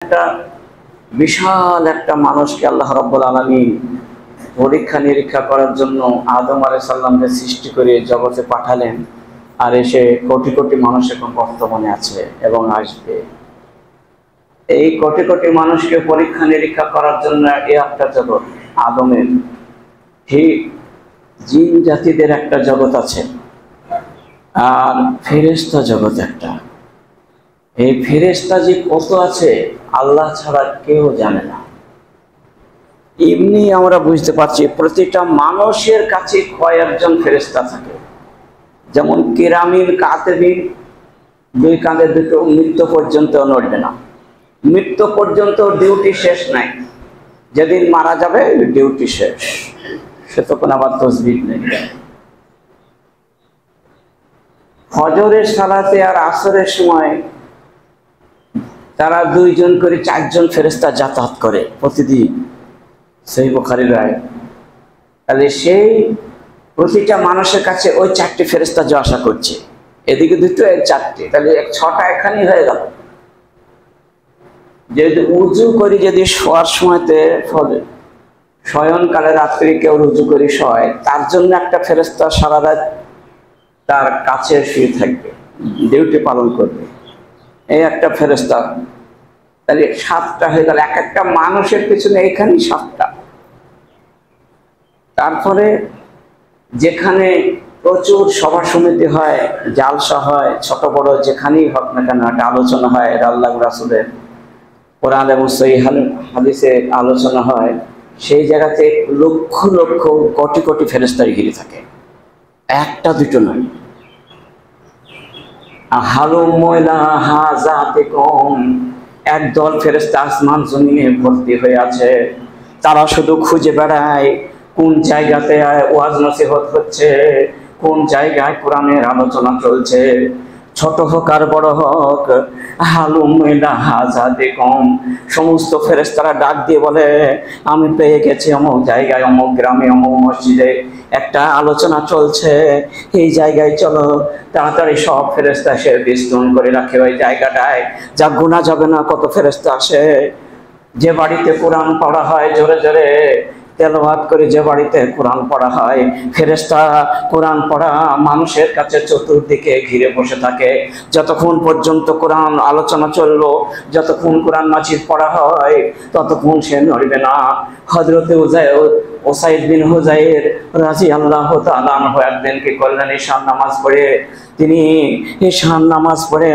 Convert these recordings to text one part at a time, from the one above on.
একটা বিশাল একটা মানুষকে আল্লাহ রাব্বুল আলামিন পরীক্ষা নিরীক্ষা করার জন্য আদম আলাইহিস সালামকে সৃষ্টি করে জগতে পাঠালেন। আর এসে কোটি কোটি মানুষ এখন বর্তমানে আছে এবং আসবে। এই কোটি কোটি মানুষকে পরীক্ষা নিরীক্ষা করার জন্য এই একটা জগৎ আদমের, ঠিক জিন জাতিদের একটা জগৎ আছে, আর ফেরেশতা জগৎ একটা। এই ফেরেশতা যে কত আছে আল্লাহ ছাড়া কেউ জানে না। এমনি আমরা বুঝতে পারছি প্রতিটা মানুষের কাছে কয়েকজন ফেরেশতা থাকে। যেমন কিরামিন কাতিবিন, দুই কাঁধে দুটো, মৃত্যু পর্যন্ত নড়বে না, মৃত্যু পর্যন্ত ডিউটি শেষ নাই। যেদিন মারা যাবে ডিউটি শেষ, সে তখন আবার তসবিহ নেই। ফজরের সালাতে আর আসরের সময় তারা দুইজন করে চারজন ফেরেশতা যাতায়াত করে প্রতিদিন, সেই বুখারীর রায়। তাহলে সেই প্রতিটা মানুষের কাছে ওই চারটি ফেরেশতা যাওয়া আসা করছে, এদিকে দুটো এক চারটি, তাহলে ছটা এখানেই হয়ে গেল। যদি উজু করি, যদি শোয়ার সময়তে শয়নকালে রাত্রি কেউ রুজু করে শোয়, তার জন্য একটা ফেরেশতা সারা রাত তার কাছে শুয়ে থাকবে, ডিউটি পালন করবে, এই একটা ফেরেশতা। তাহলে সাতটা হয়ে গেল, এক একটা মানুষের পিছনে এখানেই সাতটা। তারপরে যেখানে প্রচুর সভা সমিতি হয়, জালসা হয়, ছোট বড় যেখানেই হোক না কেন একটা আলোচনা হয়, আল্লাহ রাসূলের কোরআন এবং সহিহ হাদিসে আলোচনা হয়, সেই জায়গাতে লক্ষ লক্ষ কোটি কোটি ফেরেশতা ঘিরে থাকে, একটা দুটো নয়। একদল ফেরেশতা আসমান জমিনে ভর্তি হয়ে আছে, তারা শুধু খুঁজে বেড়ায় কোন জায়গাতে ওয়াজ নসিহত হচ্ছে, কোন জায়গায় কোরআনের আলোচনা চলছে, ছোট হোক আর বড় হোক। সমস্ত ফেরেশতারা ডাক দিয়ে বলে, আমি পেয়ে গেছি অমুক জায়গায়, অমুক গ্রামে, অমুক মসজিদে একটা আলোচনা চলছে, এই জায়গায় চলো। তাড়াতাড়ি সব ফেরেশতা এসে বিস্তৃত করে রাখে ওই জায়গাটায়, যা গোনা যাবে না কত ফেরেশতা আসে। যে বাড়িতে কোরআন পড়া হয়, জোরে জোরে তেলাওয়াত করে যে বাড়িতে কোরআন পড়া হয়, ফেরেশতা কোরআন পড়া মানুষের কাছে চতুর্দিকে ঘিরে বসে থাকে। যতক্ষণ পর্যন্ত কোরআন আলোচনা চললো, যতক্ষণ কোরআন মাজিদ পড়া হয়, ততক্ষণ সে নড়বে না। হযরতে উসাইদ বিন হুযাইর রাদিয়াল্লাহু তাআলা আনহু একদিন কি করলেন, ঈশার নামাজ পড়ে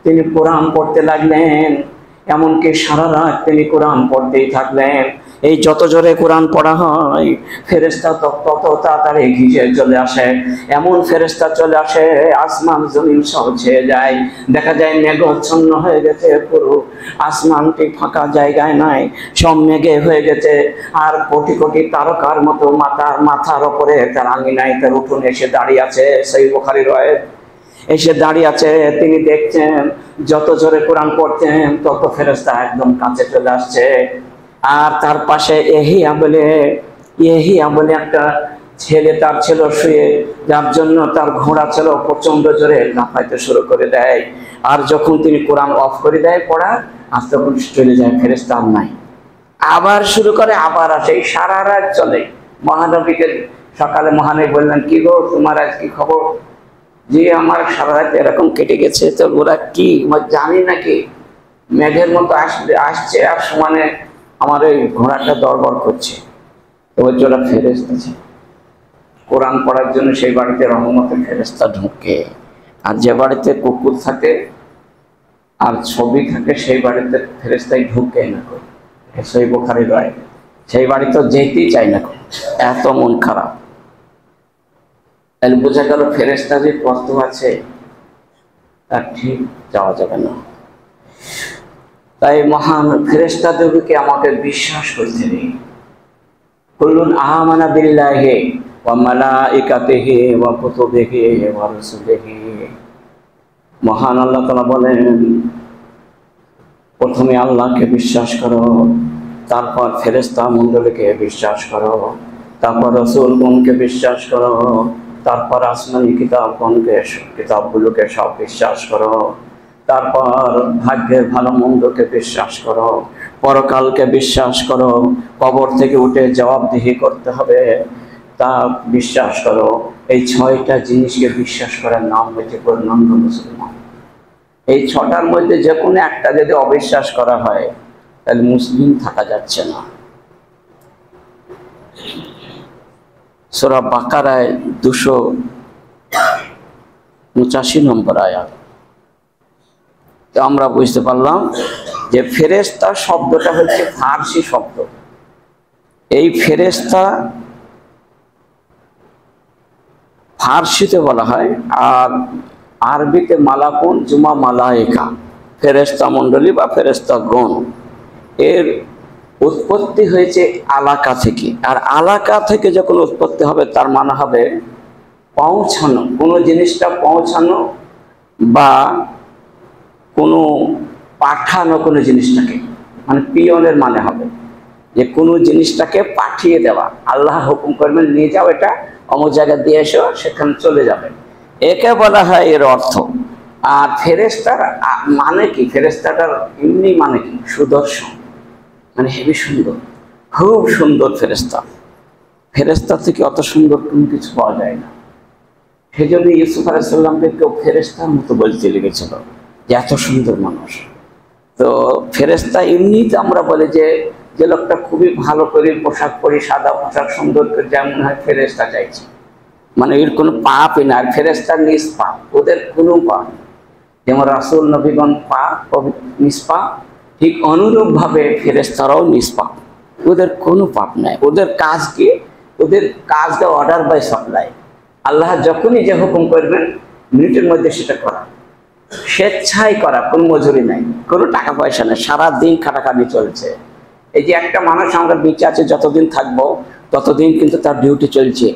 তিনি কোরআন পড়তে লাগলেন। এমনকি সারা রাত তিনি কোরআন পড়তেই থাকলেন। এই যত জোরে কোরআন পড়া হয়, ফেরেশতা তত তাড়াতাড়ি ঘিরে চলে আসে। এমন ফেরেশতা চলে আসে আসমান জমিন সব ছেয়ে যায়, দেখা যায় মেঘাচ্ছন্ন হয়ে গেছে, পুরো আসমানটি ফাঁকা, জায়গায় নাই, সব মেঘে হয়ে গেছে। আর কোটি কোটি তারকার মতো মাথার ওপরে তার আঙিনায় তার উঠোনে এসে দাঁড়িয়ে আছে, সেই বুখারীর রাওয়ায়াত, এসে দাঁড়িয়ে আছে। তিনি দেখছেন যত জোরে কোরআন পড়ছেন তত ফেরেশতা একদম কাছে চলে আসছে। আর তার পাশে ইহিয়া বলে একটা ছেলে তার ছিল শুয়ে, যার জন্য তার ঘোড়া ছিল প্রচন্ড জোরে লাফাইতে শুরু করে দেয়। আর যখন তিনি কোরআন অফ করে দেয় পড়া, আর তখন চলে যায়, ফেরেশতা আর নাই। আবার শুরু করে, আবার আসে, এই সারা রাত চলে। মহানবীকে সকালে মহানবী বললেন, কি গো তোমার আজ কি খবর? যে আমার সারা রাত এরকম কেটে গেছে। তো ওরা কি জানি নাকি, মেঘের মতো আসছে আর সমানে আমার এই ঘোড়াটা দরবার করছে। তো ওই ওরা ফেরেশতা আছে কোরআন পড়ার জন্য, সেই বাড়িতে রহমতে ফেরেশতা ঢুকে। আর যে বাড়িতে কুকুর থাকে আর ছবি থাকে, সেই বাড়িতে ফেরেশতাই ঢুকে না। সেই বুখারীর রাওয়ায়াত, সেই বাড়িতে যেতেই চায় না, এত মন খারাপ। তাহলে বোঝা গেল ফেরেশতা যে কষ্ট আছে তার ঠিক যাওয়া যাবে না। তাই মহান ফেরেশতাদেরকে আমাকে বিশ্বাস করতে নেই। কুল্লুন আমানা বিল্লাহি ওয়া মালাইকাতিহি ওয়া কুতুবিহি ওয়া রাসূলিহি। মহান আল্লাহ তাআলা বলেন, প্রথমে আল্লাহকে বিশ্বাস করো, তারপর ফেরেশতা মণ্ডলীকে বিশ্বাস করো, তারপর রাসূলগণকে বিশ্বাস করো, তারপর আসমানি কিতাবগুলোকে সব বিশ্বাস করো, তারপর ভাগ্যের ভালো মন্দকে বিশ্বাস করো, পরকালকে বিশ্বাস করো, কবর থেকে উঠে জবাবদিহি করতে হবে তা বিশ্বাস করো। এই 6টা জিনিসকে বিশ্বাস করার নাম হচ্ছে পূর্ণাঙ্গ মুসলমান। এই 6টার মধ্যে যে কোনো একটা যদি অবিশ্বাস করা হয় তাহলে মুসলিম থাকা যাচ্ছে না। সূরা বাকারায় 285 নম্বর আয়াত। তো আমরা বুঝতে পারলাম যে ফেরেশতা শব্দটা হচ্ছে ফার্সি শব্দ। এই ফেরেশতা ফার্সিতে বলা হয়, আর আরবিতে মালাকুন জুমা মালায়েকা, ফেরেশতা মণ্ডলী বা ফেরেশতা গণ। এর উৎপত্তি হয়েছে আলাকা থেকে, আর আলাকা থেকে যখন উৎপত্তি হবে তার মানে হবে পৌঁছানো, কোনো জিনিসটা পৌঁছানো বা কোনো পাঠানো, কোনো জিনিসটাকে, মানে পিয়নের মানে হবে যে কোনো জিনিসটাকে পাঠিয়ে দেওয়া। আল্লাহ হুকুম করবেন নিয়ে যাও, এটা অমুক জায়গায় দিয়ে এসো, সেখানে চলে যাবে, একে বলা হয় এর অর্থ। আর ফেরেশতার মানে কি, ফেরেশতাটার এমনি মানে কি, সুদর্শন, মানে হেবি সুন্দর, খুব সুন্দর ফেরেশতা। ফেরেশতা থেকে অত সুন্দর কোনো কিছু পাওয়া যায় না। সেই জন্য ইউসুফ আলাইহিস সালামকে কেউ ফেরেশতার মতো বলতে লেগেছিল যে এত সুন্দর মানুষ। তো ফেরেশতা এমনিতে আমরা বলি যে যে লোকটা খুবই ভালো করে পোশাক পরি, সাদা পোশাক সুন্দর করে, যেমন হয় ফেরেশতা চাইছে, মানে এর কোনো পাপই না। আর ফেরেশতার নিষ্পাপ, ওদের কোনো পাপ নেই। যেমন রাসূল নবীগণ পাপ নিষ্পাপ, ঠিক অনুরূপভাবে ফেরেশতারাও নিষ্পাপ, ওদের কোনো পাপ নাই। ওদের কাজ কি, ওদের কাজটা অর্ডার বাই সাপ্লাই। আল্লাহ যখনই যে হুকুম করবেন মিনিটের মধ্যে সেটা করা, স্বেচ্ছায় করা, কোনো মজুরি নাই, কোনো টাকা পয়সা নেই, সারাদিন খাটাখাটি চলছে। এই যে একটা মানুষ আমরা বেঁচে আছে, যতদিন থাকবো ততদিন কিন্তু তার ডিউটি চলছে।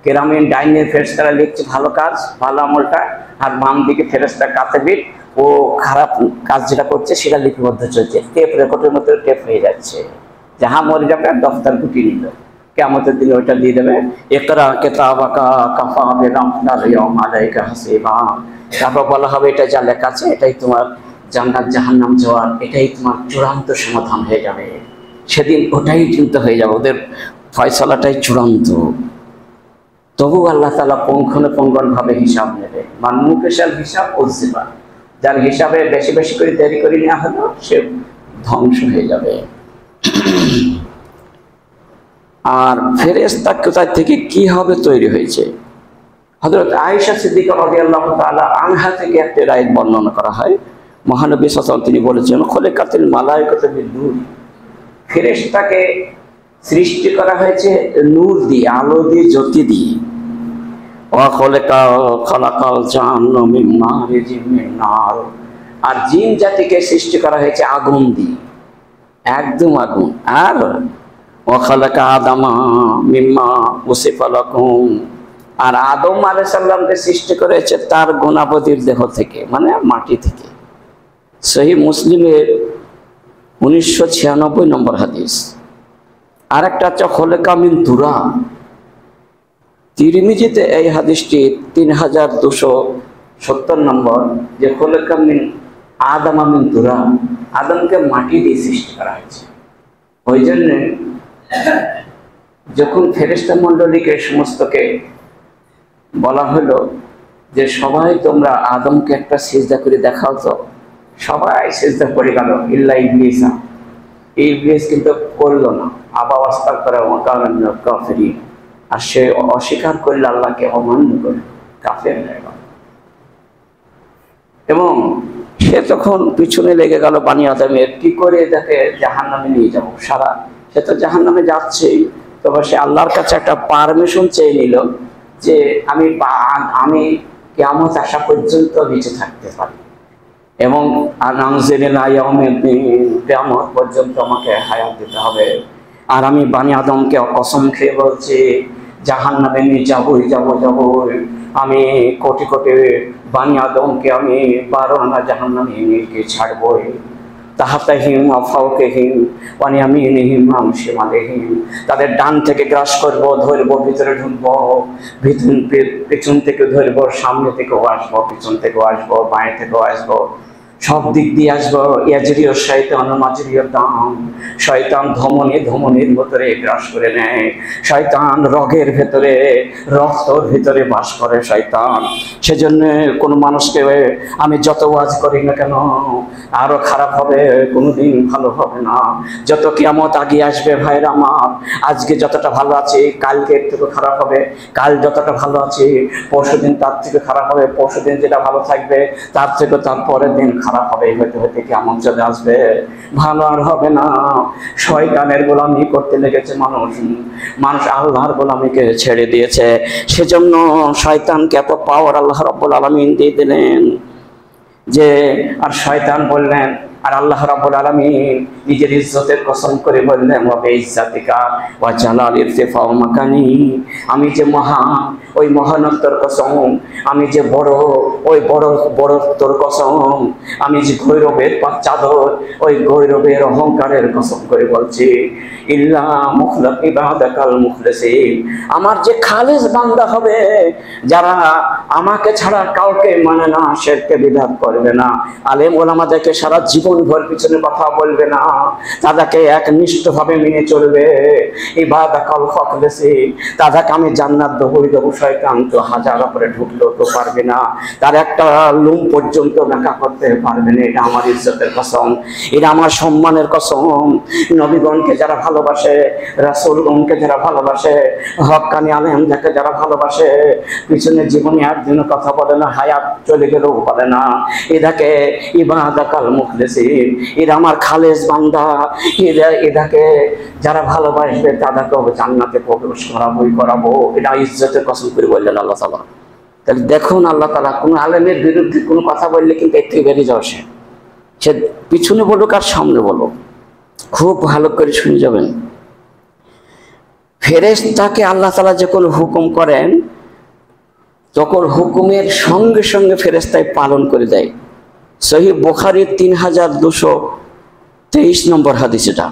কেরামিন ডাইনের ফেরেশতারা লিখছে ভালো কাজ, ভালো আমলটা, আর বাম দিকে ফেরেশতা কাতেবির ও খারাপ কাজ যেটা করছে সেটা লিপিবদ্ধ চলছে, টেপ রেকর্ডের মতো টেপ হয়ে যাচ্ছে। যাহা মরে যাবে দফতর গুটি নিল, কিয়ামতের দিনে ওইটা দিয়ে দেবে, ইকরা কিতাবাকা কাফা বিনাফসিকা আল-ইয়াওমা আলাইকা হাসিবা। তারপর বলা হবে এটা যা লেখা আছে এটাই তোমার জান্নাত জাহান্নাম যাওয়ার, এটাই তোমার চূড়ান্ত সমাধান হয়ে যাবে। সেদিন ওটাই কিন্তু হয়ে যাবে, ওদের ফয়সালাটাই চূড়ান্ত। তবু আল্লাহ তাআলা পুঙ্খানুপুঙ্খভাবে হিসাব নেবে। মানমুকেশাল হিসাব উজ্জিবা, যার হিসাবে বেশি বেশি করে দেরি করে নেওয়া হলো সে ধ্বংস হয়ে যাবে। আর ফেরেশতা কোথায় থেকে কিভাবে তৈরি হয়েছে, হযরত আয়েশা সিদ্দিকা রাদিয়াল্লাহু তাআলা আনহা থেকে একটা রায়েত বর্ণনা করা হয়। মহানবী সাল্লাল্লাহু আলাইহি ওয়াসাল্লাম তিনি বলেছেন, খলিকাতুল মালায়েকাতু বিন-নূর, ফেরেশতাকে সৃষ্টি করা হয়েছে নূর দিয়ে, আলো দিয়ে, জ্যোতি দিয়ে। ওয়া খালাকাল জান্না মিন মারিজিন মিন নার, আর জিন জাতিকে সৃষ্টি করা হয়েছে আগুন দিয়ে, একদম আগুন। আর ওয়া খালাকা আদামা মিম্মা উসিফা লাকুম, আর আদম আলাইহিস সালামকে সৃষ্টি করেছে তার গুণাবতীর দেহ থেকে, মানে মাটি থেকে। সহিহ মুসলিমের 1996 নম্বর হাদিস। আর একটা হচ্ছে খোলেকা মিন তুরাব, তিরমিজিতে এই হাদিসটি 3270 নম্বর, যে খোলেকা মিন আদামা মিন তুরাব, আদমকে মাটি দিয়ে সৃষ্টি করা হয়েছে। ওই জন্য যখন ফেরেশতা মণ্ডলীকে সমস্তকে বলা হলো যে সবাই তোমরা আদমকে একটা সিজদা করে দেখাও, তো সবাই সিজদা করে গেল ইল্লা ইবলিসা। ইবলিস কিন্তু করলো না, আবা ওয়াস্তাগফারা ওয়া কানা মিনাল কাফিরিন, আর সে অস্বীকার করল, আল্লাহকে অমান্য করল, কাফের হয়ে গেল। এবং সে তখন পিছনে লেগে গেল বানি আদমের, কি করে তাকে জাহান্নামে নিয়ে যাবো। সে তো জাহান্নামে যাচ্ছেই, তবে সে আল্লাহর কাছে একটা পারমিশন চেয়ে নিল যে আমি কিয়ামত আসা পর্যন্ত বেঁচে থাকতে পারি, এবং কিয়ামত পর্যন্ত আমাকে হায়াত দিতে হবে। আর আমি বানি আদমকে কসম খেয়ে বলছি জাহান্নামে নিয়ে যাবই। আমি কোটি কোটি বানি আদমকে আমি 12 আনা জাহান্নামে নিয়ে গিয়ে ছাড়বই। তাহাতাহিম আফাওকেহিম ওয়ানিয়ামিনিহিম আমশিমালিহিম, তাদের ডান থেকে গ্রাস করব, ধরবো, ভিতরে ঢুকবো, পেছন থেকে ধরবো, সামনে থেকেও আসবো, পিছন থেকেও আসবো, বাঁয়ে থেকেও আসবো। সব দিক দিয়ে আসবো। ইয়াজরিও শয়তান মাজরিও দাম, শয়তান ধমনীর ভেতরে গ্রাস করে নেয়, শয়তান রগের ভেতরে, রক্তর ভেতরে বাস করে শয়তান। সেজন্য কোনো মানুষকে আমি যত ওয়াজ করি না কেন আরো খারাপ হবে, কোনোদিন ভালো হবে না। যত কিয়ামত আগিয়ে আসবে ভাইরা আমার, আজকে যতটা ভালো আছে কালকে এর থেকে খারাপ হবে, কাল যতটা ভালো আছে পরশুদিন তার থেকে খারাপ হবে, পরশুদিন যেটা ভালো থাকবে তার থেকে তার পরের দিন খারাপ হবে। হইতে হইতে কিয়ামত চলে আসবে, ভালো আর হবে না। শয়তানের গোলামি করতে লেগেছে মানুষ আল্লাহর গোলামিকে ছেড়ে দিয়েছে। সেজন্য শয়তানকে এত পাওয়ার আল্লাহ রাব্বুল আলামিন দিয়ে দিলেন যে, আর শয়তান বললেন, আর আল্লাহ রাব্বুল আলামিন নিজের ইজ্জতের কসম করে বললেন, ওয়া বিইজ্জাতিকা ওয়া জালালি ইরতিফাউ মাকানি, আমি যে মহান ওই মহানত্বর কসম, আমি যে বড় ওই বড়ত্বর কসম, আমি যে গৌরবের চাদর ওই গৌরবের অহংকারের কসম করে বলছি, ইল্লা ইবাদাকাল মুখলিসিন, আমার যে খালেস বান্দা হবে, যারা আমাকে ছাড়া কাউকে মানে না, শিরকে বিদআত করবে না, আলেম ওলামাদেরকে সারা জীবন ভর পিছনে কথা বলবে না, তাদেরকে একনিষ্ঠভাবে মেনে চলবে, ইবাদাকাল মুখলিসিন, তাদেরকে আমি জান্নাত দেবো। শয়তান তো হাজার উপরে ঢুকলেও তো পারবে না, তার একটা লুম পর্যন্ত দেখা করতে পারবে না। এটা আমার ইজ্জতের কসম, এটা আমার সম্মানের কসম। নবীগণকে যারা ভালোবাসে, রাসূলগণকে যারা ভালোবাসে, হক্কানি আলেম যাকে যারা ভালোবাসে, পিছনে জীবনে একদিনও কথা বলে না, হায়াত চলে গেলেও বলে না, এটাকে ইবাদাকাল মুখলিসিন, এরা আমার খালেস বান্দা, এটাকে যারা ভালোবাসবে তাদেরকেও জান্নাতে প্রবেশ করাবো। এটা ইজ্জতের কসম করে বললেন আল্লাহ তাআলা। তাহলে দেখুন, আল্লাহ তাআলা কোনো আলেমের বিরুদ্ধে কোনো কথা বললে কিন্তু একটু বেরিয়ে যাওয়া, সে পিছনে বলুক আর সামনে বলুক, খুব ভালো করে শুনে যাবেন। ফেরেশতাকে আল্লাহ তাআলা যখন হুকুম করেন, তখন হুকুমের সঙ্গে সঙ্গে ফেরেশতাই পালন করে দেয়। সহিহ বুখারীর 3223 নম্বর হাদিস। এটা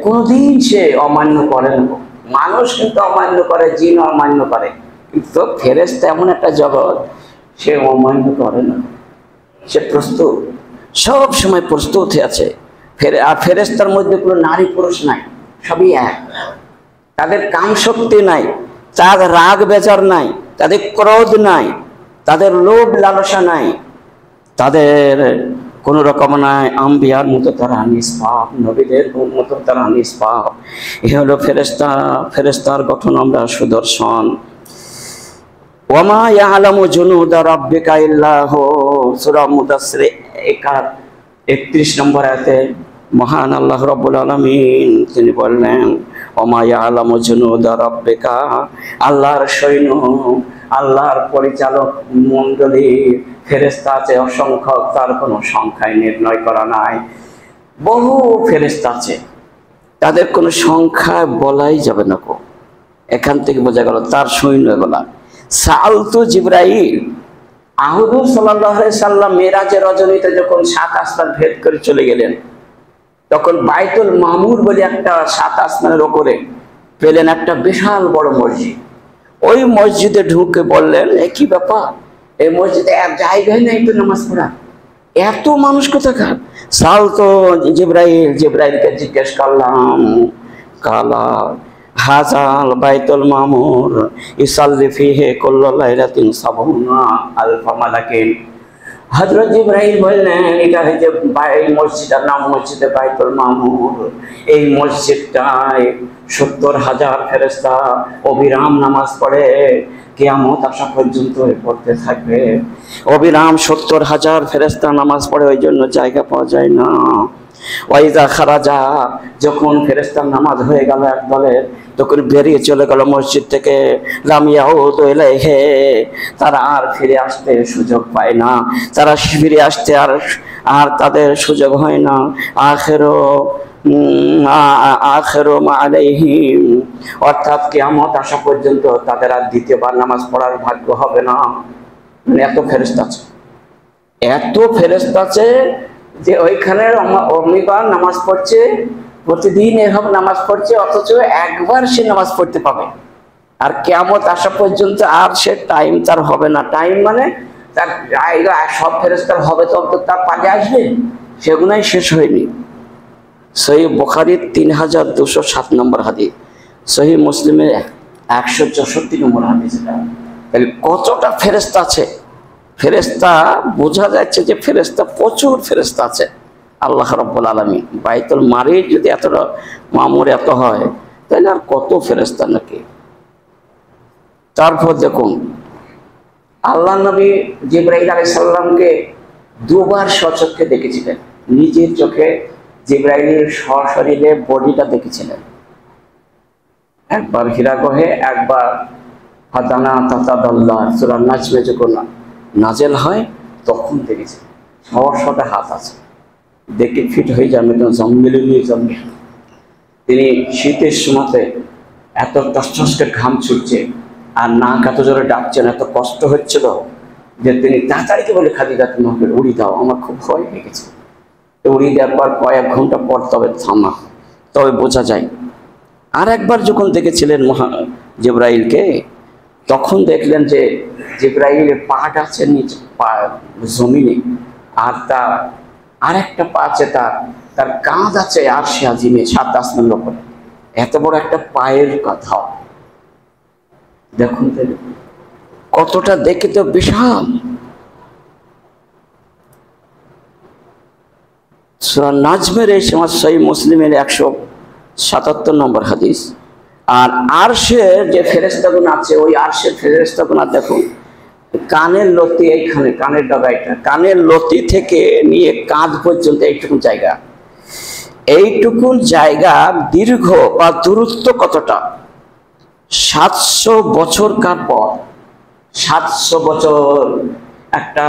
কোনদিন সে অমান্য করে না। মানুষ কিন্তু অমান্য করে, জিন অমান্য করে, কিন্তু ফেরেশতা এমন একটা জগৎ, সে অমান্য করে না, সে প্রস্তুত, সব সময় প্রস্তুত হয়ে আছে। আর ফেরেশতার মধ্যে কোনো নারী পুরুষ নাই, সবই এক। তাদের কাম শক্তি নাই, তাদের রাগ বেজার নাই, তাদের ক্রোধ নাই, তাদের লোভ লালসা নাই, তাদের কোনো রকম নাই। আম্বিয়ার মতো তারা নিষ্পাপ, নবীদের মতো তারা নিষ্পাপ। এ হলো ফেরেশতা। ফেরেশতার গঠন আমরা সুদর্শন। ওয়ামা ইয়ালামু জুনুদা রাব্বিকা ইল্লাহু, সূরা মুদাসসির 31 নম্বর আয়াতে মহান আল্লাহ রাব্বুল আলামিন তিনি বললেন, ওয়ামা ইয়ালামু জুনুদা রাব্বিকা, আল্লাহর সৈন্য, আল্লাহর পরিচালক মণ্ডলী ফেরেশতা আছে অসংখ্য, তার কোনো সংখ্যায় নির্ণয় করা নাই। বহু ফেরেশতা আছে, তাদের কোনো সংখ্যা বলাই যাবে না। এখান থেকে বোঝা গেল তার সৈন্য বলা। সাআলতু জিবরাইল, হুজুর সাল্লাল্লাহু আলাইহি সাল্লাম মেরাজের রজনীতে যখন 7 আসমান ভেদ করে চলে গেলেন, তখন বাইতুল মামুর বলে একটা 7 আসমানের উপরে পেলেন একটা বিশাল বড় মসজিদ। ওই মসজিদে ঢুকে বললেন, এ কি ব্যাপার, এই মসজিদে এক জায়গায় নেই তো নামাজ পড়া, এত মানুষ কোথাকার? সাআলতু জিবরাইলকে জিজ্ঞেস করলাম, কালা হাজাল বাইতুল মামুর ইসাল্লি ফিহি কুল্লু লাইলাতিন সাবউনা আলফা মালাকিন। হযরত জিবরাইল বললেন, এটা হচ্ছে এই মসজিদের নাম মসজিদে বাইতুল মামুর। এই মসজিদটায় 70,000 ফেরেশতা অবিরাম নামাজ পড়ে, কিয়ামত আসা পর্যন্ত পড়তে থাকবে। অবিরাম 70,000 ফেরেশতা নামাজ পড়ে, ওই জন্য জায়গা পাওয়া যায় না। ওয়াইজা খারাজা, যখন ফেরেশতার নামাজ হয়ে গেল এক দলের, তখন বেরিয়ে চলে গেল মসজিদ থেকে, লাম ইয়াউদু ইলাইহি, তারা আর ফিরে আসতে সুযোগ পায় না, তারা ফিরে আসতে আর তাদের সুযোগ হয় না। আখিরু মা আলাইহিম, অর্থাৎ কিয়ামত আসা পর্যন্ত তাদের আর দ্বিতীয়বার নামাজ পড়ার ভাগ্য হবে না। মানে এত ফেরেশতা আছে, এত ফেরেশতা আছে যে ওইখানে অগ্নিগণ নামাজ পড়ছে, প্রতিদিন এভাবে নামাজ পড়ছে, অথচ একবার সে নামাজ পড়তে পাবে। আর কিয়ামত আসা পর্যন্ত আর সে টাইম তার হবে না। টাইম মানে তার সব ফেরেশতার হবে তো তার পাগে আসবে, সেগুলাই শেষ হয়নি। সহিহ বুখারীর 3207 নম্বর হাদিস, সহিহ মুসলিমের 164 নম্বর হাদিস। তাহলে কতটা ফেরেশতা আছে, ফেরেশতা বোঝা যাচ্ছে যে ফেরেশতা প্রচুর ফেরেশতা আছে। আল্লাহ রাব্বুল আলামিন বাইতুল মারির যদি এতটা মামুর এত হয়, তাহলে আর কত ফেরেশতা নাকি। তারপর দেখুন, আল্লাহ নবী জিবরাইল আলাইহিস সালামকে দুবার সচক্ষে দেখেছিলেন, নিজের চোখে জিবরাইলের সশরীরে বডিটা দেখেছিলেন। একবার হিরাগহে, একবার হাদানা তাতাদাল্লাহ সূরা নাজমে যখন নাজেল হয় তখন দেখেছেন। সহসতে হাত আছে, দেখে ফিট হয়ে যাবে জম্মিলিনী জম্মিল। তিনি শীতের সময়তে এত টসটসকে ঘাম ছুটছে আর নাক এত জোরে ডাকছেন, এত কষ্ট হচ্ছিল যে তিনি তাড়াতাড়িকে বলে খাদিজা তোমাকে উড়ি দাও, আমার খুব ভয় হয়ে গেছে। উড়ি দেওয়ার পর কয়েক ঘন্টা পর তবে থামা, তবে বোঝা যায়। আর একবার যখন দেখেছিলেন জিবরাইলকে, তখন দেখলেন যে জিবরাইলের পাটা আছে নিচে জমিনে, আর তার আরেকটা পা আছে, তার কাঁধ আছে আরশে আজিমে, 7 আসমানের উপরে। এত বড় একটা পায়ের কথা দেখুন, কতটা দেখে তো বিশাল। সূরা নাজমের এই সময় সহিহ মুসলিমের 177 নম্বর হাদিস। আর আরশের যে ফেরেশতাগুলো আছে, ওই আরশের ফেরেশতাগুলো দেখুন, কানের লতি, এইখানে কানের ডগাইটা, কানের লতি থেকে নিয়ে কাঁধ পর্যন্ত এইটুকু জায়গা, এইটুকুন জায়গা দীর্ঘ বা দূরত্ব কতটা? 700 বছরকার পর, 700 বছর একটা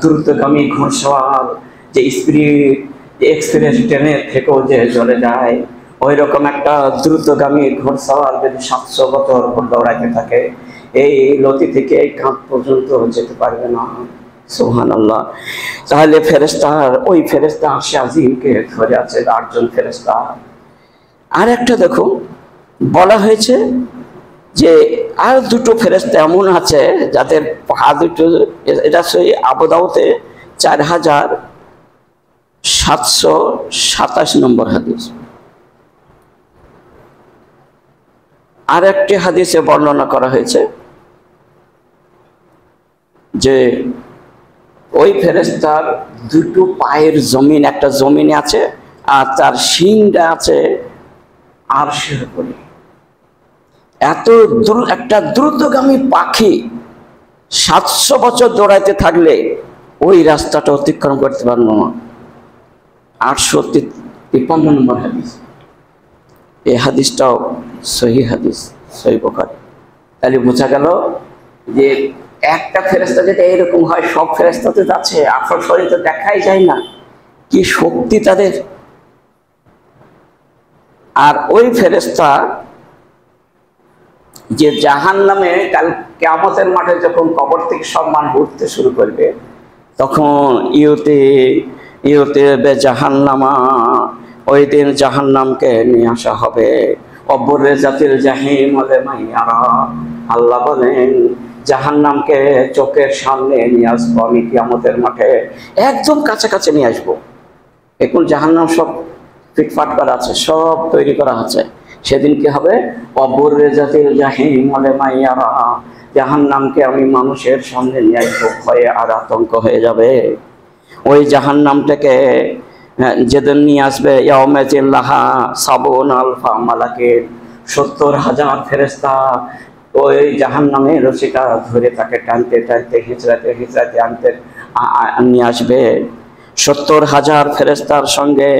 দ্রুতগামী ঘোড়সওয়ার যে স্পিড এক্সপ্রেস ট্রেনের থেকেও যে চলে যায়, ওই রকম একটা দ্রুতগামী ঘোড়সওয়ার যদি 700 বছর দৌড়াইতে থাকে, এই লতি থেকে এই কাঁধ পর্যন্ত যেতে পারবে না। সুবহানাল্লাহ। তাহলে ফেরেশতার, ওই ফেরেশতা আরশে আজিমকে ধরে আছে 8 জন ফেরেশতা। আর একটা দেখুন, বলা হয়েছে যে আর দুটো ফেরেশতা এমন আছে যাদের পা দুটো, এটা সেই আবু দাউদে 4727 নম্বর হাদিস। আর একটি হাদিসে বর্ণনা করা হয়েছে যে ওই ফেরেশতার দুটো পায়ের জমিন, একটা জমিনে আছে আর তার শিংটা আছে আরশের উপরে। এত একটা দ্রুতগামী পাখি 700 বছর দৌড়াইতে থাকলে ওই রাস্তাটা অতিক্রম করতে পারল না। 853 নম্বর হাদিস। এই হাদিসটাও সহিহ হাদিস, সহিহ বুখারী। তাহলে বোঝা গেল যে একটা ফেরেশতা যদি এরকম হয়, সব ফেরেশতাতে যাচ্ছে, আসল শরীর তো দেখাই যায় না, কি শক্তি তাদের। আর ওই ফেরেশতা যে জাহান্নামে কাল কিয়ামতের মাঠে যখন কবর থেকে সব মানুষ উঠতে শুরু করবে, তখন ইউতে জাহান্নামা, ওই দিন জাহান্নামকে নিয়ে আসা হবে। অব্বরে জাতির জাহিম হলে মাইয়ারা, আল্লাহ বলেন জাহান্নামকে চোখের সামনে নিয়ে আসবো আমি কিয়ামতের মাঠে, একদম কাছাকাছি নিয়ে আসবো। এখন জাহান্নাম সব ফিটফাট করা আছে, সব তৈরি করা আছে। সেদিন কি হবে? অব্বরে জাতির জাহিম হলে মাইয়ারা, জাহান্নামকে আমি মানুষের সামনে নিয়ে আসবো, ভয়ে আর আতঙ্ক হয়ে যাবে। ওই জাহান্নামটাকে যেদিন নিয়ে আসবে, ইয়াউমাতিল্লাহা সাবুন আলফা মালাকের, 70,000 ফেরেশতা ওই জাহান্নামের রশিটা ধরে তাকে টানতে টানতে হিজড়াতে আনতে নিয়ে আসবে। 70,000 ফেরেশতার সঙ্গে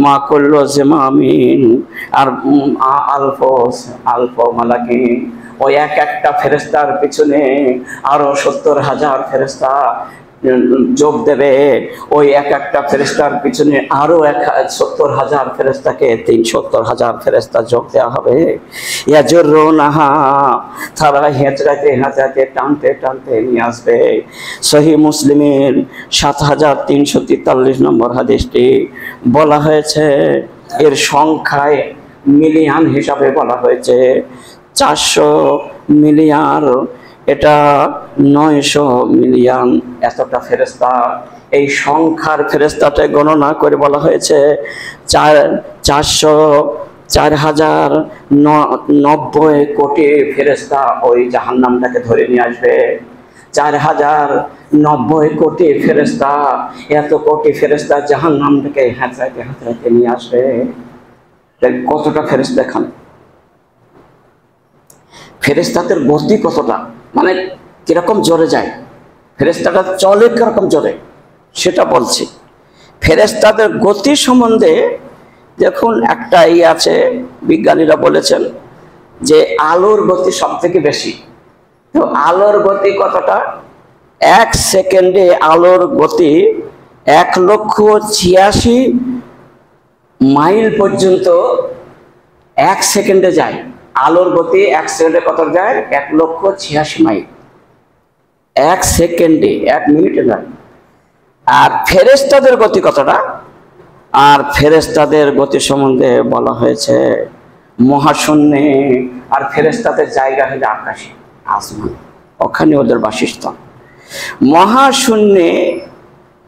মা করলো জেমামিন আর আলফো মালাকিন, ওই একটা ফেরেশতার পিছনে আরো 70,000 ফেরেশতা যোগ দেবে। ওই একটা ফেরেশতার পিছনে আরো 70,000 ফেরেশতাকে 70,000 ফেরেশতা যোগ দেওয়া হবে। ইয়াজুরুনাহা, তারা হেঁচড়াতে টানতে নিয়ে আসবে। সহিহ মুসলিমের 7343 নম্বর হাদিসটি বলা হয়েছে, এর সংখ্যায় মিলিয়ন হিসাবে বলা হয়েছে 400 মিলিয়ন এটা 900 মিলিয়ন এতটা ফেরেশতা। এই সংখ্যার ফেরেশতাতে গণনা করে বলা হয়েছে 4,090 কোটি ফেরেশতা ওই জাহান্নামটাকে ধরে নিয়ে আসবে। 4,090 কোটি ফেরেশতা, এত কোটি ফেরেশতা জাহান্নামটাকে হাতড়াতে হাতড়াতে নিয়ে আসবে। কতটা ফেরেশতা এখানে, ফেরেশতাদের গতি কতটা, মানে কিরকম জোরে যায়, ফেরেশতাটা চলে কিরকম জোরে সেটা বলছি। ফেরেশতাদের গতি সম্বন্ধে দেখুন একটা আছে, বিজ্ঞানীরা বলেছেন যে আলোর গতি সব থেকে বেশি। তো আলোর গতি কতটা? 1 সেকেন্ডে আলোর গতি 1,86,000 মাইল পর্যন্ত 1 সেকেন্ডে যায়। আলোর গতি 1 সেকেন্ডে কত যায়? 1,86,000 মাইল 1 সেকেন্ডে, 1 মিনিটে নয়। আর ফেরেশতাদের গতি কতটা? আর ফেরেশতাদের গতি সম্বন্ধে বলা হয়েছে মহাশূন্যে, আর ফেরেশতাদের জায়গা হলো আকাশে, আসমান, ওখানে ওদের বাসস্থান। মহাশূন্যে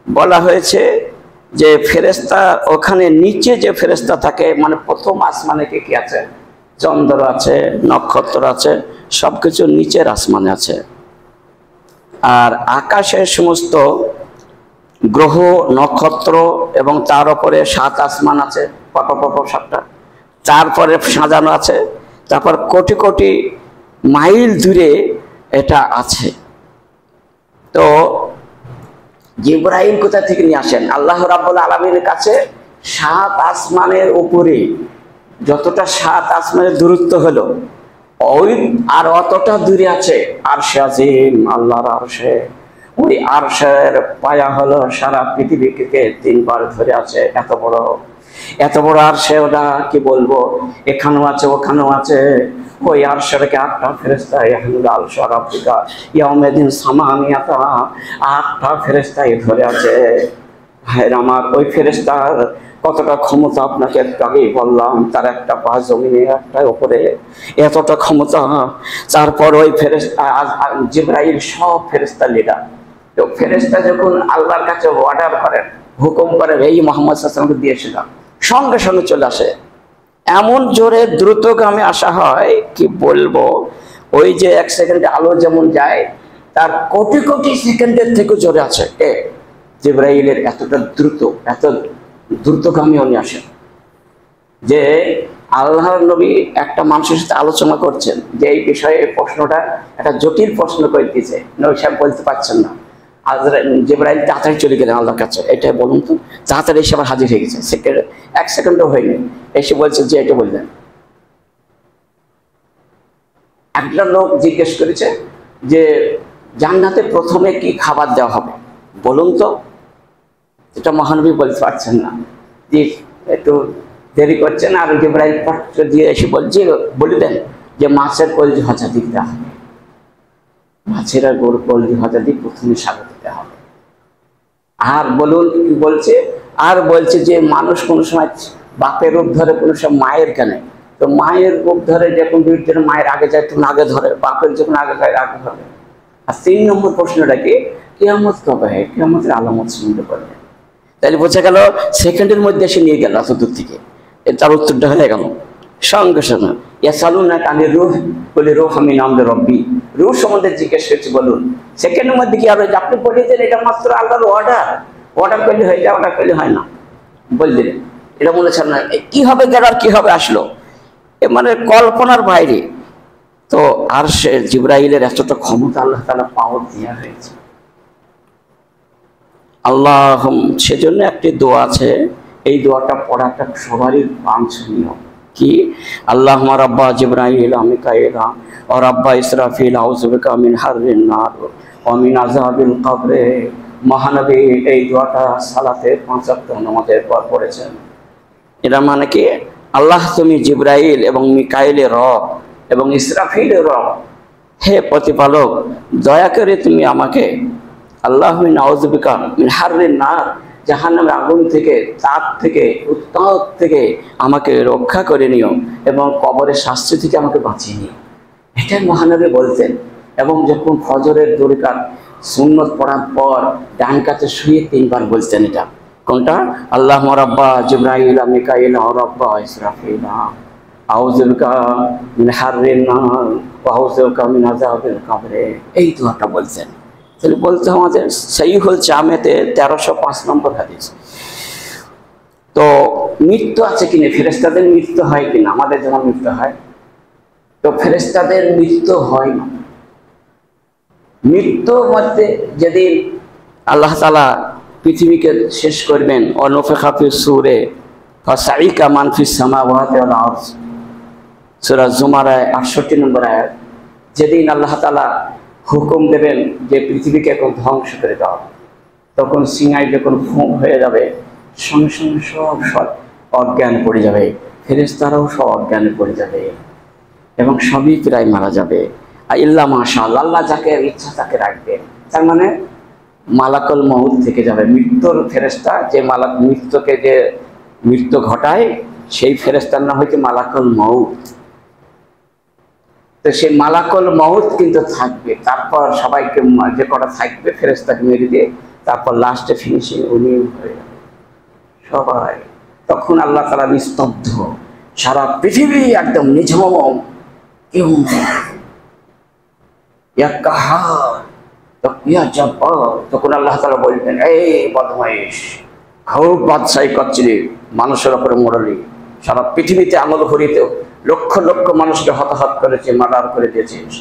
বলা হয়েছে যে ফেরেশতা ওখানে নিচে যে ফেরেশতা থাকে, মানে প্রথম আসমানে কি আছে? চন্দ্র আছে, নক্ষত্র আছে, সবকিছু নিচের আসমানে আছে। আর আকাশের সমস্ত গ্রহ নক্ষত্র এবং তার উপরে 7 আসমান আছে, পরপর 7টা, তারপরে সাজানো আছে, তারপর কোটি কোটি মাইল দূরে এটা আছে। তো জিবরাইল কোথা থেকে নিয়ে আসেন? আল্লাহ রাব্বুল আলামিনের কাছে 7 আসমানের উপরে, যতটা 7 আসমানের দূরত্ব হলো ওই আর অতটা দূরে আছে আরশে আজিম, আল্লাহর আরশে। ওই আরশের পায়া হলো সারা পৃথিবীকে 3 বার ধরে আছে, এত বড় আরশে। ওটা কি বলবো, এখানেও আছে ওখানেও আছে। ওই আরশের 8টা ফেরেশতা, ইয়াহমিলুল আরশ রাব্বিকা ইয়াউমাইদিন সামানিয়াতা, 8টা ফেরেশতাই ধরে আছে। ভাইরা আমার, ওই ফেরেশতার কতটা ক্ষমতা আপনাকে একটু আগেই বললাম, তার একটা পা জমিনে একটা উপরে, এতটা ক্ষমতা। তারপর ওই ফেরেশতা জিবরাইল সব ফেরেশতা লিডার। তো ফেরেশতা যখন আল্লাহর কাছে অর্ডার করেন, হুকুম করেন, এই মুহাম্মদ সাল্লাল্লাহু আলাইহি ওয়াসাল্লামকে দিয়েছিলাম, সঙ্গে সঙ্গে চলে আসে। এমন জোরে দ্রুতগামী আসা হয় কি বলবো। ওই যে 1 সেকেন্ডে আলো যেমন যায়, তার কোটি কোটি সেকেন্ডের থেকে জোরে আছে জিবরাইলের। এতটা দ্রুত, এত দ্রুতগামী উনি আসেন যে আল্লাহর নবী একটা মানুষের সাথে আলোচনা করছেন যে এই বিষয়ে প্রশ্নটা একটা জটিল প্রশ্ন করে দিয়েছে, নবী সাহেব বলতে পারছেন না। জিবরাইল তাড়াতাড়ি চলে গেলেন আল্লাহর কাছে, এটা বলুন তো। তাড়াতাড়ি এসে আবার হাজির হয়ে গেছে, 1 সেকেন্ডও হয়নি, এসে বলছে যে এটা বললেন। একটা লোক জিজ্ঞেস করেছে যে জান্নাতে প্রথমে কি খাবার দেওয়া হবে বলুন তো। এটা মহানবী বলতে পারছেন না, যে একটু দেরি করছেন। আর জিবরাইল পত্র দিয়ে এসে বলে দেন যে মাছের কলজি ভাজা দিতে হবে, মাছের আর গরুর কলজি ভাজা দিয়ে প্রথমে স্বাগত দিতে হবে। আর বলুন কি বলছে, আর বলছে যে মানুষ কোনো সময় বাপের রূপ ধরে, কোনো সময় মায়ের কেন। তো মায়ের রূপ ধরে যখন দুইটা মায়ের আগে যায় তখন আগে ধরে, বাপের যখন আগে যায় আগে ধরে। আর 3 নম্বর প্রশ্নটা কি, কিয়ামত কবে হয়, কিয়ামতের আলামত সম্বন্ধে বললেন। তাহলে বোঝা গেল সেকেন্ডের মধ্যে এসে নিয়ে গেল এত দূর থেকে, তার উত্তরটা হয়ে গেল সঙ্গে সঙ্গে। ইয়াসালুনা কানির রূহ, বলে রূহ মিন আমরি রব্বি, রূহ সম্বন্ধে জিজ্ঞেস করছে বলুন। সেকেন্ডের মধ্যে কি হবে? আপনি বলেছেন এটা মাত্র আল্লাহর অর্ডার করলে হয়ে যায়, অর্ডার করলে হয় না বললেন। এটা বলেছেন না, কি হবে গেল আর কি হবে আসলো, এ মানে কল্পনার বাইরে। তো আর সে জিবরাইলের এতটা ক্ষমতা আল্লাহ তাআলা পাওয়ার দেওয়া হয়েছে। আল্লাহ, সেজন্য একটি দোয়া আছে, এই দোয়াটা পড়াটা সবারই বাঞ্ছনীয়। কি? আল্লাহুম্মা রাব্বা জিবরাইল ওয়া মিকাইল ওয়া রাব্বা ইসরাফিল আউযু বিকা মিন হাররিন নার ওয়া মিন আযাবিল কবরে। মহানবী এই দোয়াটা সালাতে 5 ওয়াক্ত নামাজের পর পড়েছেন। এটা মানে কি, আল্লাহ তুমি জিবরাইল এবং মিকাইলের রব এবং ইসরাফিলের রব, হে প্রতিপালক দয়া করে তুমি আমাকে আল্লাহ মিন আউযু বিকা মিন হাররিন নার, জাহান্নামের আগুন থেকে, তাপ থেকে, উত্তাপ থেকে আমাকে রক্ষা করে নিও এবং কবরের শাস্তি থেকে আমাকে বাঁচিয়ে নিও। এটাই মহানবী বলতেন। এবং যখন ফজরের 2 রাকাত সুন্নত পড়ার পর ডান কাতে শুয়ে 3 বার বলতেন। এটা কোনটা? আল্লাহ রাব্বা জিবরাইল মিকাইল রাব্বা ইসরাফিল আউযু বিকা মিন হাররিন নার ওয়া আউযু বিকা মিন আযাবিল কবর। এই দোয়াটা বলতেন। তাহলে বলতে আমাদের সহিহুল জামেতে 1305 নম্বর হাদিস। তো মৃত্যু আছে কিনা, ফেরেশতাদের মৃত্যু হয় কিনা? আমাদের যেমন মৃত্যু হয়, তো ফেরেশতাদের মৃত্যু হয় না। মৃত্যু মধ্যে যেদিন আল্লাহ তাআলা পৃথিবীকে শেষ করবেন, অনুফিখা ফিস সূরে ফাসাইকা মান ফিস সামাওয়াতি ওয়াল আরদ, সূরা জুমার 68 নম্বর আয়াত। যেদিন আল্লাহ তাআলা হুকুম দেবেন যে পৃথিবীকে এখন ধ্বংস করে দাও, তখন সিংহায় যখন ফুঁ হয়ে যাবে, সঙ্গে সঙ্গে সব অজ্ঞান পড়ে যাবে, ফেরেশতারাও সব অজ্ঞানে পড়ে যাবে এবং সবই প্রায় মারা যাবে। ইল্লা মাশাআল্লাহ, আল্লাহ যাকে ইচ্ছা তাকে রাখবেন। তার মানে মালাকুল মউত থেকে যাবে, মৃত্যুর ফেরেশতা, যে মৃত্যুকে যে মৃত্যু ঘটায় সেই ফেরেশতার নাম হচ্ছে মালাকুল মউত। তো সেই মালাকুল মউত কিন্তু থাকবে, তারপর সবাইকে যে কটা থাকবে ফেরেশতাকে মেরে দিয়ে তারপর লাস্টে ফিনিশিং উনি হয়ে যাবে সবাই। তখন আল্লাহ তাআলা নিস্তব্ধ, সারা পৃথিবী একদম নিঝুম, কেউ তখন আল্লাহ তাআলা বলবেন, এই বদমাইশ, খুব বাদশাহী করছিলি, মানুষের উপরে মরলি, সারা পৃথিবীতে আঙুল ঘুরিতে লক্ষ লক্ষ মানুষকে হতাহত করেছে, মার্ডার করে দিয়েছিস,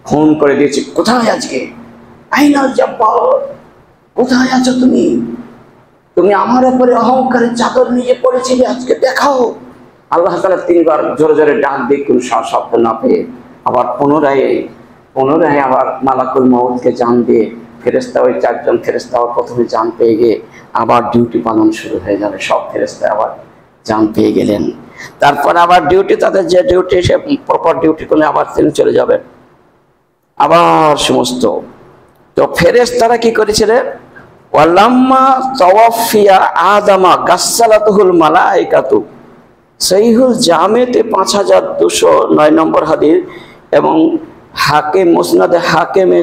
খুন করে দিয়েছিস, কোথায় আজকে? আইনাল জাব্বার, কোথায় আছো তুমি? তুমি আমার উপরে অহংকারের চাদর নিয়ে পড়েছিলে, আজকে দেখাও। আল্লাহ তাআলা 3 বার জোরে জোরে ডাক দিয়ে কোন শব্দ না পেয়ে আবার পুনরায় আবার মালাকুল মউতকে জান দিয়ে ফেরেশতা, ওই 4 জন ফেরেশতা প্রথমে জান পেয়ে গিয়ে আবার ডিউটি পালন শুরু হয়ে যাবে। সব ফেরেশতা আবার জান পেয়ে গেলেন, তারপর আবার ডিউটি, তাদের যে ডিউটি সে প্রপার ডিউটি করে আবার তিনি চলে যাবেন আবার সমস্ত। তো ফেরেশতারা কি করেছিলেন? ওয়ালাম্মা তাওয়াফিয়া আদামা গাসসালাতুহুল মালাইকাতু, সহিহুল জামেতে 5209 নম্বর হাদিস এবং হাকিম মুসনাদে হাকিমে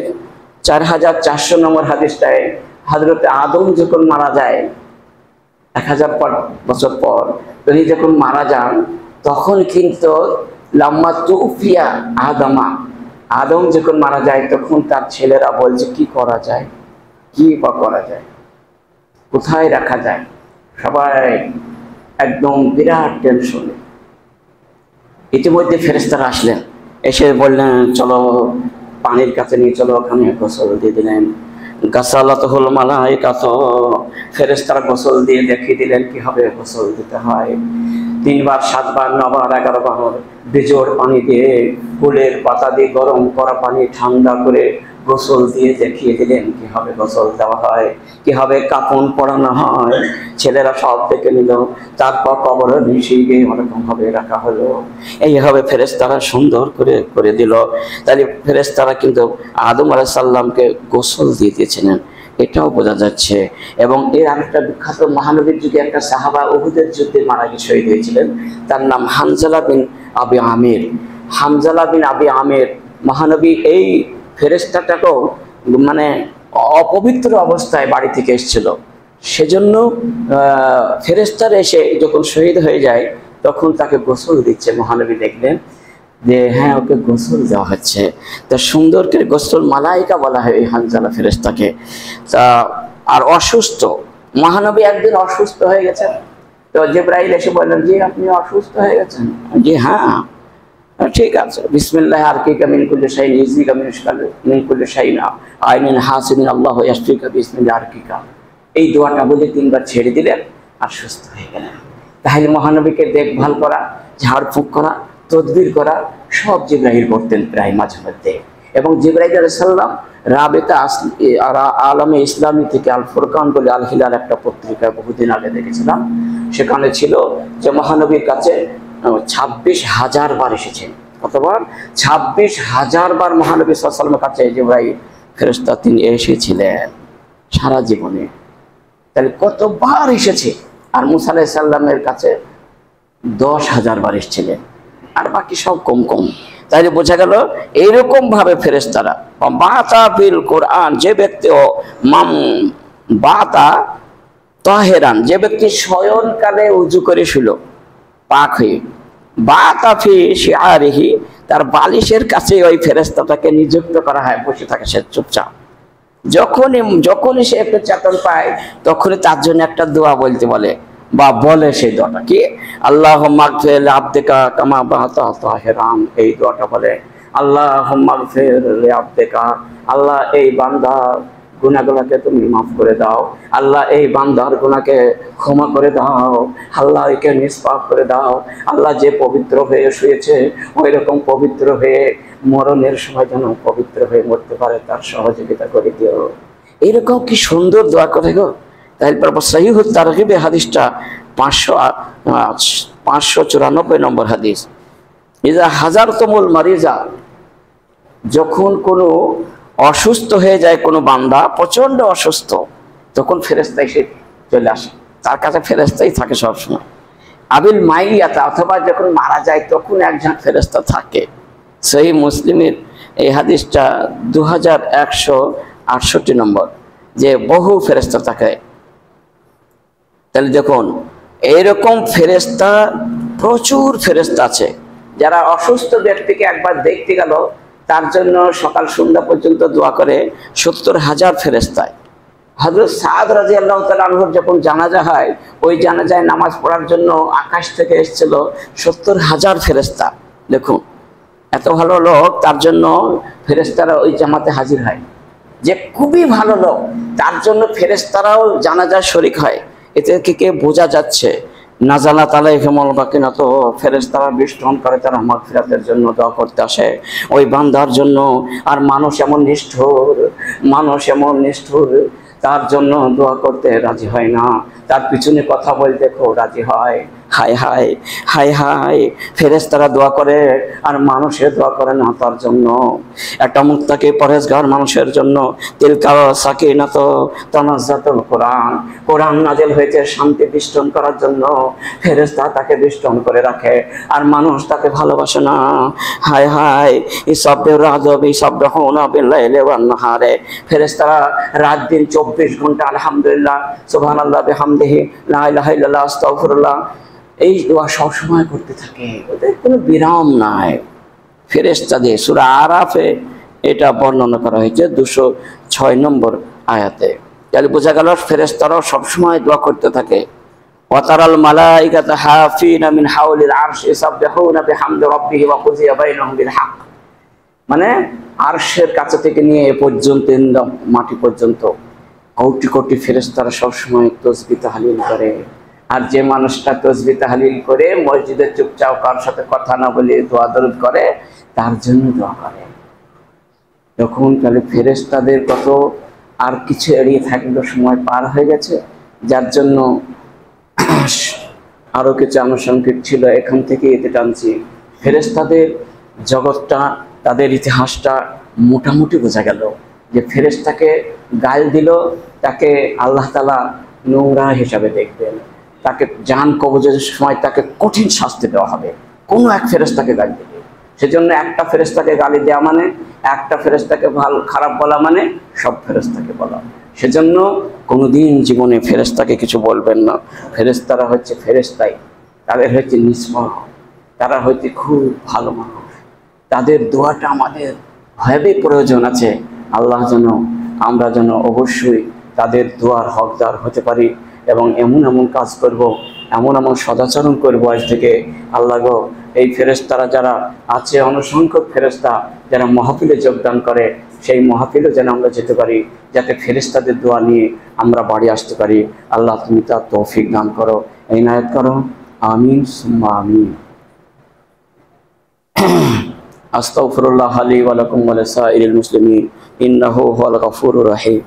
4400 নম্বর হাদিসটায় হযরতে আদম যখন মারা যায় 1000 বছর পর, তিনি যখন মারা যান তখন কিন্তু লাম্মা তুফিয়া আদামা, আদম যখন মারা যায় তখন তার ছেলেরা বলছে কি করা যায়, কি বা করা যায়, কোথায় রাখা যায়? সবাই একদম বিরাট টেনশনে। ইতিমধ্যে ফেরেশতারা আসলেন, এসে বললেন চলো পানির কাছে নিয়ে চলো, ওখানে গোসল দিয়ে দিলেন। গাসালাতুহুল মালাইকাতু, ফেরেশতারা গোসল দিয়ে দেখিয়ে দিলেন কিভাবে গোসল দিতে হয়। 3 বার 7 বার 9 বার 11 বার বেজোড় পানি দিয়ে, ফুলের পাতা দিয়ে গরম করা পানি ঠান্ডা করে গোসল দিয়ে দেখিয়ে দিলেন কিভাবে গোসল দেওয়া হয়, কিভাবে কাফন পরানো হয়। ছেলেরা সব দেখে নিল, তারপর কবরে মিশিয়ে গিয়ে ওরকম ভাবে রাখা হলো। এইভাবে ফেরেশতারা সুন্দর করে করে দিল। তাহলে ফেরেশতারা কিন্তু আদম আলাইহিস সালামকে গোসল দিয়ে দিয়েছিলেন, এটাও বোঝা যাচ্ছে। এবং এর আরেকটা বিখ্যাত মহানবীর যুগে একটা সাহাবা উহুদের যুদ্ধে মারা গিয়ে শহীদ হয়েছিলেন, তার নাম হানজালা বিন আবি আমির। হানজালা বিন আবি আমির মহানবী এই ফেরেশতাটাকেও মানে অপবিত্র অবস্থায় বাড়ি থেকে এসেছিল, সেজন্য ফেরেশতারা এসে যখন শহীদ হয়ে যায় তখন তাকে গোসল দিচ্ছে। মহানবী দেখলেন যে হ্যাঁ ওকে গোসল দেওয়া হচ্ছে, তা সুন্দর করে গোসল মালাইকা বলা হয় এই হানজালা ফেরেশতাকে। তা আর অসুস্থ, মহানবী একদিন অসুস্থ হয়ে গেছেন, তো জিবরাইল এসে বললেন যে আপনি অসুস্থ হয়ে গেছেন? জি হ্যাঁ, ঠিক আছে, বিসমিল্লাহ আরকিকা মিন কুল্লি শাইইন ইউযিকা মিন কুল্লি শাইইন আইনিন হাসিনিন আল্লাহু ইয়াশফিকা বিসমিল্লাহ আরকিকা, এই দোয়াটা বলে 3 বার ছেড়ে দিলেন আর সুস্থ হয়ে গেলেন। তাহলে মহানবীকে দেখভাল করা, ঝাড়ফুঁক করা, তদবির করা সব জিবরাইল করতেন প্রায় মাঝে মধ্যে। এবং জিবরাইল আলাইহিস সালাম রাবেতা আলমে ইসলামী থেকে আল ফুরকান বলে আল হিলাল একটা পত্রিকা বহুদিন আগে দেখেছিলাম, সেখানে ছিল যে মহানবীর কাছে 26,000 বার এসেছেন। কতবার? 26,000 বার মহানবী সাল্লাল্লাহু আলাইহি ওয়াসাল্লামের কাছে জিবরাইল ফেরেশতা তিনি এসেছিলেন সারা জীবনে। তাহলে কতবার এসেছে? আর মুসা আলাইহিস সালামের কাছে 10,000 বার এসেছিলেন, আর বাকি সব কম কম। তাহলে বোঝা গেল এইরকম ভাবে ফেরেশতারা বাতা ফিল কোরআন, যে ব্যক্তি মাম বাতা তাহেরান, যে ব্যক্তি শয়নকালে উজু করে শুল পাক হয়ে, বাতা ফি শিআরিহি, তার বালিশের কাছে ওই ফেরেশতাটাকে নিযুক্ত করা হয়, বসে থাকে সে চুপচাপ। যখনই সে একটু চেতন পায় তখনই তার জন্য একটা দোয়া বলতে বলে বা বলে, সেই দোয়াটা কি, আল্লাহুম্মা গফির লিআবদিকা কামা বাতা তাহেরান, এই দোয়াটা বলে, আল্লাহুম্মা গফির লিআবদিকা, আল্লাহ এই বান্দার গুনাহগুলোকে তুমি মাফ করে দাও, আল্লাহ এই বান্দার গুনাহকে ক্ষমা করে দাও, আল্লাহ একে নিষ্পাপ করে দাও, আল্লাহ যে পবিত্র হয়ে শুয়েছে ওই রকম পবিত্র হয়ে মরণের সময় যেন পবিত্র হয়ে মরতে পারে, তার সহযোগিতা করে দিও। এরকম কি সুন্দর দোয়া করে গো। তারপর সহিহ তারগিবে হাদিসটা 594 নম্বর হাদিস, ইজা হাজারতুমুল মারিজা, যখন কোনো অসুস্থ হয়ে যায় কোনো বান্দা, প্রচন্ড অসুস্থ, তখন ফেরেশতা এসে চলে আসে, তার কাছে ফেরেশতাই থাকে সবসময়। আবিল মাইয়াতা, অথবা যখন মারা যায় তখন একজন ফেরেশতা থাকে। সহিহ মুসলিমের এই হাদিসটা 2168 নম্বর, যে বহু ফেরেশতা থাকে। তাহলে দেখুন এইরকম ফেরেশতা, প্রচুর ফেরেশতা আছে যারা অসুস্থ ব্যক্তিকে একবার দেখতে গেল তার জন্য সকাল সন্ধ্যা পর্যন্ত দোয়া করে 70,000 ফেরেশতায়। হযরত সাদ রাদিয়াল্লাহু তাআলা আনহু যখন জানাজা হয়, ওই জানাজায় নামাজ পড়ার জন্য আকাশ থেকে এসেছিল 70,000 ফেরেশতা। দেখুন এত ভালো লোক, তার জন্য ফেরেশতারা ওই জামাতে হাজির হয়। যে খুবই ভালো লোক তার জন্য ফেরেশতারাও জানাজায় শরীক হয়। এতে থেকে বোঝা যাচ্ছে নাজালাত আলাইহিমুল বাকিনাত, ফেরেশতারা বেষ্টন করে তারা মাগফিরাতের জন্য দোয়া করতে আসে ওই বান্দার জন্য। আর মানুষ এমন নিষ্ঠুর, তার জন্য দোয়া করতে রাজি হয় না, তার পিছনে কথা বলতে খুব রাজি হয়। হায় হায় হায় হায়, ফেরেশতারা দোয়া করে আর মানুষের দোয়া করে না তার জন্য। একটা মুত্তাকি পরহেজগার মানুষের জন্য তিলকা সাকিনাত তানাজ্জাতুল কোরআন, কোরআন নাযিল হয়েছে শান্তি বিষ্টন করার জন্য, ফেরেশতা তাকে বিষ্টন করে রাখে আর মানুষ তাকে ভালোবাসে না। হায় হায়, ইসাব্বির রাযবি সাবহুনা বিল-লাইলি ওয়ান-নাহারে, ফেরেশতারা রাত দিন 24 ঘন্টা আলহামদুলিল্লাহ সুবহানাল্লাহ বিহামদিহি লা ইলাহা ইল্লাল্লাহ আস্তাগফিরুল্লাহ এই দোয়া সবসময় করতে থাকে, ওদের কোনো বিরাম নাই। ফেরেশতাদের সূরা আরাফে এটা বর্ণনা করা হয়েছে 206 নম্বর আয়াতে। তাহলে বোঝা গেল ফেরেশতারাও সবসময় দোয়া করতে থাকে। ওয়াতারাল মালাইকাতা হাফিনা মিন হাওলিল আরশি ইসাববিহুনা বিহামদি রাব্বিহি ওয়া কুযিয়া বাইনাহুম বিল হক, মানে আরশের কাছে থেকে নিয়ে এ পর্যন্ত মাটি পর্যন্ত কোটি কোটি ফেরেশতারা সবসময় তাসবিহ তাহলিল করে। আর যে মানুষটা তাসবিহ তাহলিল করে মসজিদে চুপচাপ কার সাথে কথা না বলে দোয়া দরুদ করে, তার জন্য দোয়া করে। তখন তাহলে ফেরেশতাদের কত আর কিছু এড়িয়ে থাকলো, সময় পার হয়ে গেছে, যার জন্য আরো কিছু আনুষঙ্গিক ছিল, এখান থেকে এতে টানছি। ফেরেশতাদের জগৎটা, তাদের ইতিহাসটা মোটামুটি বোঝা গেল। যে ফেরেশতাকে গাল দিল তাকে আল্লাহ তাআলা নোংরা হিসাবে দেখবেন, তাকে জান কবজের সময় তাকে কঠিন শাস্তি দেওয়া হবে কোনো এক ফেরেশতাকে গাল দিলে। সেজন্য একটা ফেরেশতাকে গালি দেওয়া মানে, একটা ফেরেশতাকে ভালো খারাপ বলা মানে সব ফেরেশতাকে বলা। সেজন্য কোনোদিন জীবনে ফেরেশতাকে কিছু বলবেন না। ফেরেশতারা হচ্ছে ফেরেশতাই, তাদের হচ্ছে নিষ্পাপ, তারা হচ্ছে খুব ভালো মানুষ, তাদের দোয়াটা আমাদের হেবি প্রয়োজন আছে। আল্লাহ যেন আমরা যেন অবশ্যই তাদের দোয়ার হকদার হতে পারি এবং এমন এমন কাজ করব, এমন এমন সদাচরণ করব আজ থেকে। আল্লাহ গো, এই ফেরেশতারা যারা আছে, অসংখ্য ফেরেশতা যারা মাহফিলে যোগদান করে, সেই মাহফিলে যেন আমরা যেতে পারি, যাতে ফেরেশতাদের দোয়া নিয়ে আমরা বাড়ি আসতে পারি। আল্লাহ তুমি তার তৌফিক দান করো, ইনায়েত করো, আমিন সুম্মা আমিন। আস্তাগফিরুল্লাহ লি ওয়া লাকুম ওয়া লিসাইরিল মুসলিমিন ইন্নাহু হুয়াল গফুরুর রহিম।